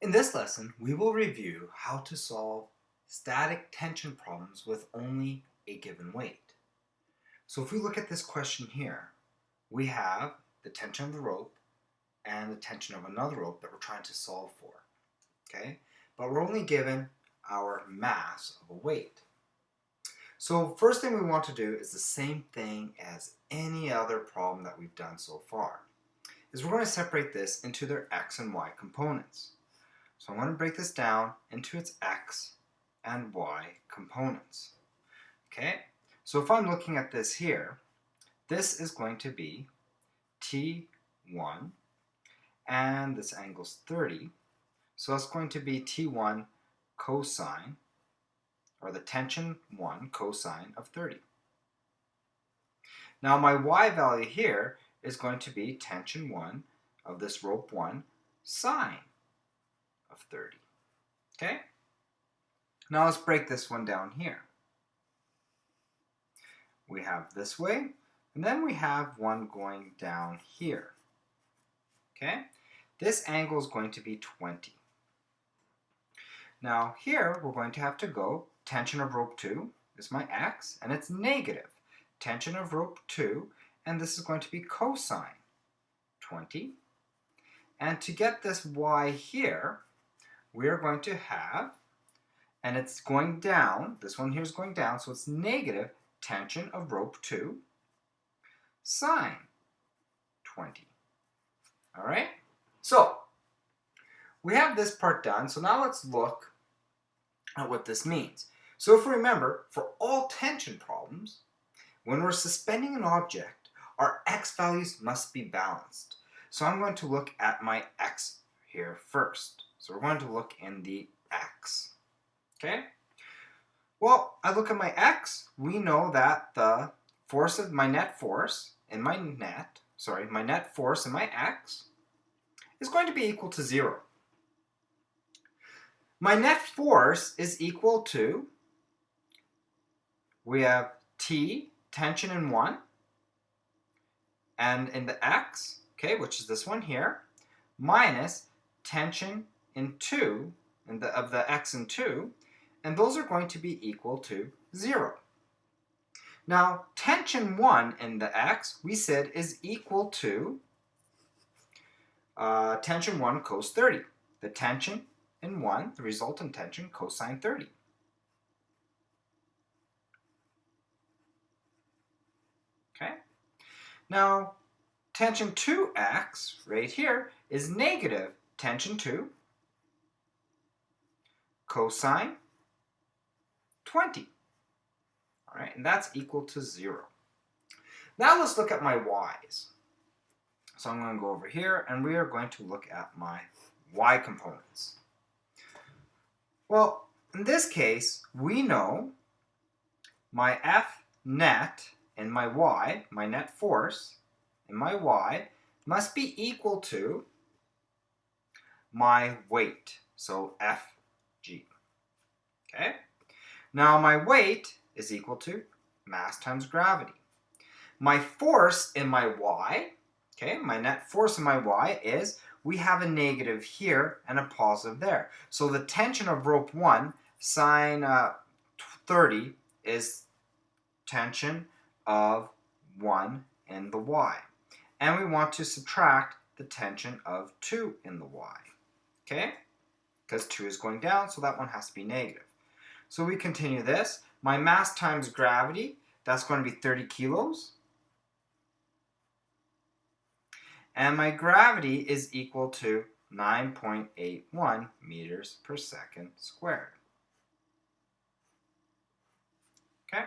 In this lesson, we will review how to solve static tension problems with only a given weight. So if we look at this question here, we have the tension of the rope and the tension of another rope that we're trying to solve for. Okay? But we're only given our mass of a weight. So first thing we want to do is the same thing as any other problem that we've done so far. Is we're going to separate this into their x and y components. So I'm going to break this down into its x and y components. Okay, so if I'm looking at this here, this is going to be T1 and this angle's 30. So it's going to be T1 cosine, or the tension 1 cosine of 30. Now my y value here is going to be tension 1 of this rope 1 sine of 30. Okay? Now let's break this one down here. We have this way, and then we have one going down here. Okay? This angle is going to be 20. Now here we're going to have to go, tension of rope 2 is my x, and it's negative. Tension of rope 2, and this is going to be cosine 20. And to get this y here, we are going to have, and it's going down, this one here is going down, so it's negative tension of rope 2 sine 20. All right? So, we have this part done, so now let's look at what this means. So if we remember, for all tension problems, when we're suspending an object, our x values must be balanced. So I'm going to look at my x here first. So we're going to look in the x. Okay? Well, I look at my x, we know that the force of my net force in my net, my net force in my x is going to be equal to 0. My net force is equal to, we have T, tension in 1, and in the x, okay, which is this one here, minus tension in 2, of the x and 2, and those are going to be equal to 0. Now, tension 1 in the x, we said, is equal to tension 1 cos 30. The tension in 1, the resultant tension, cosine 30. Okay? Now, tension 2x, right here, is negative tension 2 cosine 20. All right, and that's equal to 0. Now let's look at my y's. So I'm going to go over here, and we are going to look at my y components. Well, in this case, we know my F net in my y, my net force in my y, must be equal to my weight, so Fg. Okay? Now my weight is equal to mass times gravity. My force in my y, okay, my net force in my y is, we have a negative here and a positive there. So the tension of rope 1 sine 30 is tension of 1 in the y. And we want to subtract the tension of 2 in the y. Okay? Because 2 is going down, so that one has to be negative. So we continue this. My mass times gravity, that's going to be 30 kilos. And my gravity is equal to 9.81 meters per second squared. Okay?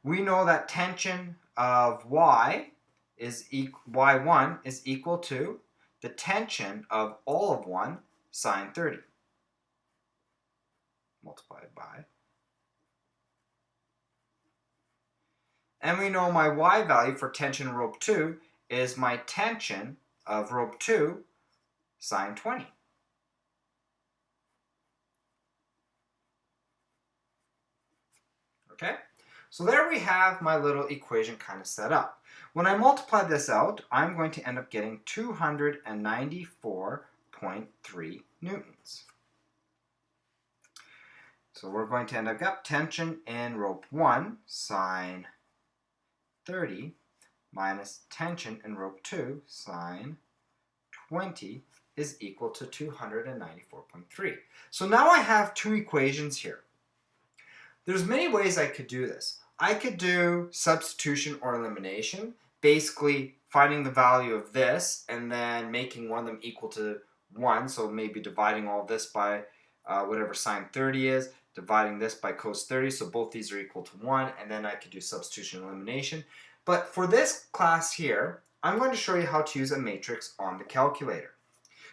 We know that tension of y is y1 is equal to the tension of all of 1 sine 30 multiplied by. And we know my y value for tension rope 2 is my tension of rope 2 sine 20. Okay? So there we have my little equation kind of set up. When I multiply this out, I'm going to end up getting 294 0.3 newtons. So we're going to end up tension in rope 1 sine 30 minus tension in rope 2 sine 20 is equal to 294.3. So now I have two equations here. There's many ways I could do this. I could do substitution or elimination, basically finding the value of this and then making one of them equal to 1, so maybe dividing all this by whatever sine 30 is, dividing this by cos 30, so both these are equal to 1, and then I could do substitution and elimination. But for this class here, I'm going to show you how to use a matrix on the calculator.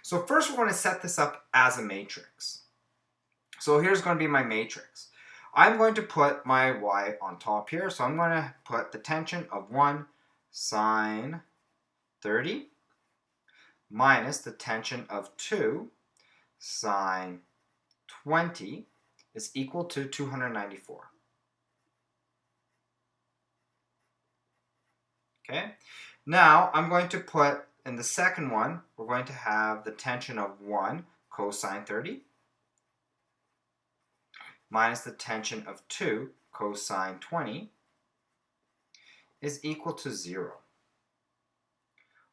So first we're going to set this up as a matrix. So here's going to be my matrix. I'm going to put my y on top here, so I'm going to put the tension of 1 sine 30 minus the tension of 2 sine 20 is equal to 294. Okay, now I'm going to put in the second one, we're going to have the tension of 1 cosine 30 minus the tension of 2 cosine 20 is equal to 0.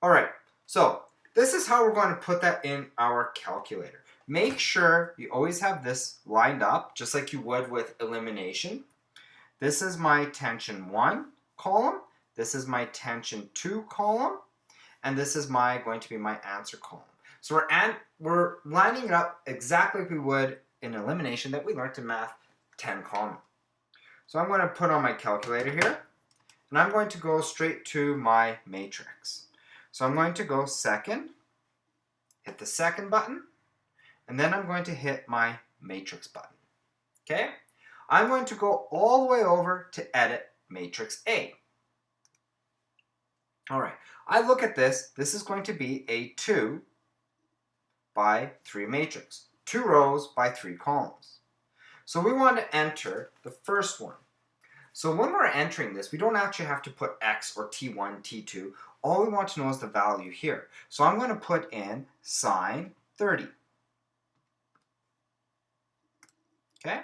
Alright, so this is how we're going to put that in our calculator. Make sure you always have this lined up, just like you would with elimination. This is my tension 1 column, this is my tension 2 column, and this is going to be my answer column. So we're lining it up exactly like we would in elimination that we learned in Math 10 Common. So I'm going to put on my calculator here, and I'm going to go straight to my matrix. So I'm going to go second, hit the second button, and then I'm going to hit my matrix button. Okay? I'm going to go all the way over to edit matrix A. Alright, I look at this. This is going to be a 2 by 3 matrix. 2 rows by 3 columns. So we want to enter the first one. So when we're entering this, we don't actually have to put x or t1, t2. All we want to know is the value here. So I'm going to put in sine 30. Okay?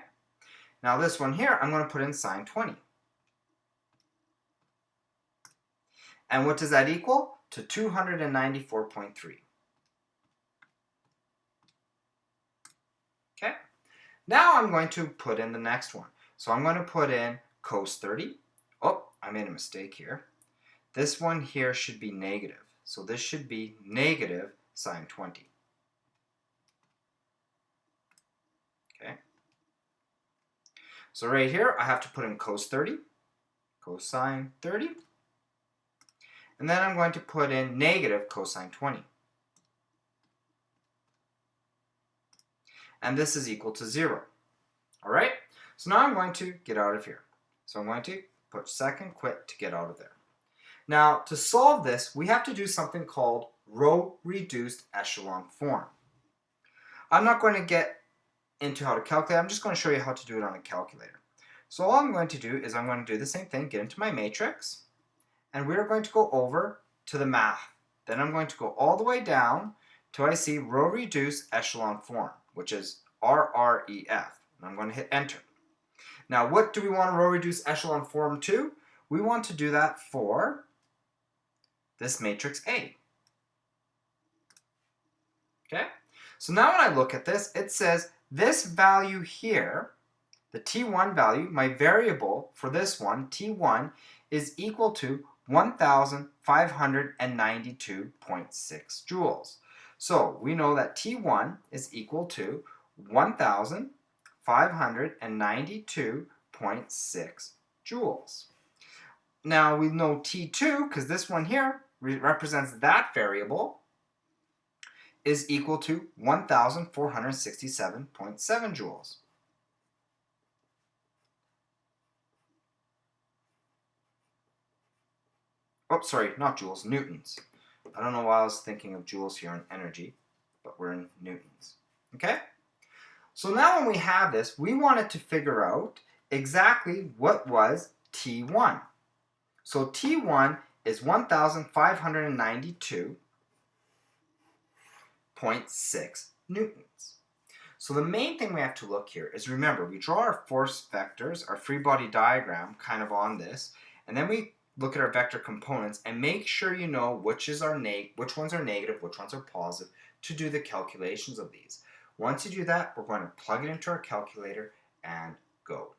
Now this one here, I'm going to put in sine 20. And what does that equal? To 294.3. Okay? Now I'm going to put in the next one. So I'm going to put in cos 30. Oh, I made a mistake here. This one here should be negative. So this should be negative sine 20. Okay? So right here, I have to put in cos 30, cosine 30. And then I'm going to put in negative cosine 20. And this is equal to 0. Alright? So now I'm going to get out of here. So I'm going to put second quit to get out of there. Now, to solve this, we have to do something called row-reduced echelon form. I'm not going to get into how to calculate. I'm just going to show you how to do it on a calculator. So all I'm going to do is I'm going to do the same thing, get into my matrix, and we're going to go over to the math. Then I'm going to go all the way down till I see row-reduced echelon form, which is RREF. And I'm going to hit enter. Now, what do we want a row-reduced echelon form to? We want to do that for this matrix A. Okay? So now when I look at this, it says this value here, the T1 value, my variable for this one, T1, is equal to 1,592.6 joules. So we know that T1 is equal to 1,592.6 joules. Now we know T2, because this one here represents that variable, is equal to 1,467.7 joules. Oh, sorry, not joules, newtons. I don't know why I was thinking of joules here in energy, but we're in newtons. Okay? So now when we have this, we wanted to figure out exactly what was T1. So T1 is 1,592 0.6 newtons. So the main thing we have to look here is, remember, we draw our force vectors, our free body diagram kind of on this, and then we look at our vector components and make sure you know which ones are negative, which ones are positive, to do the calculations of these. Once you do that, we're going to plug it into our calculator and go.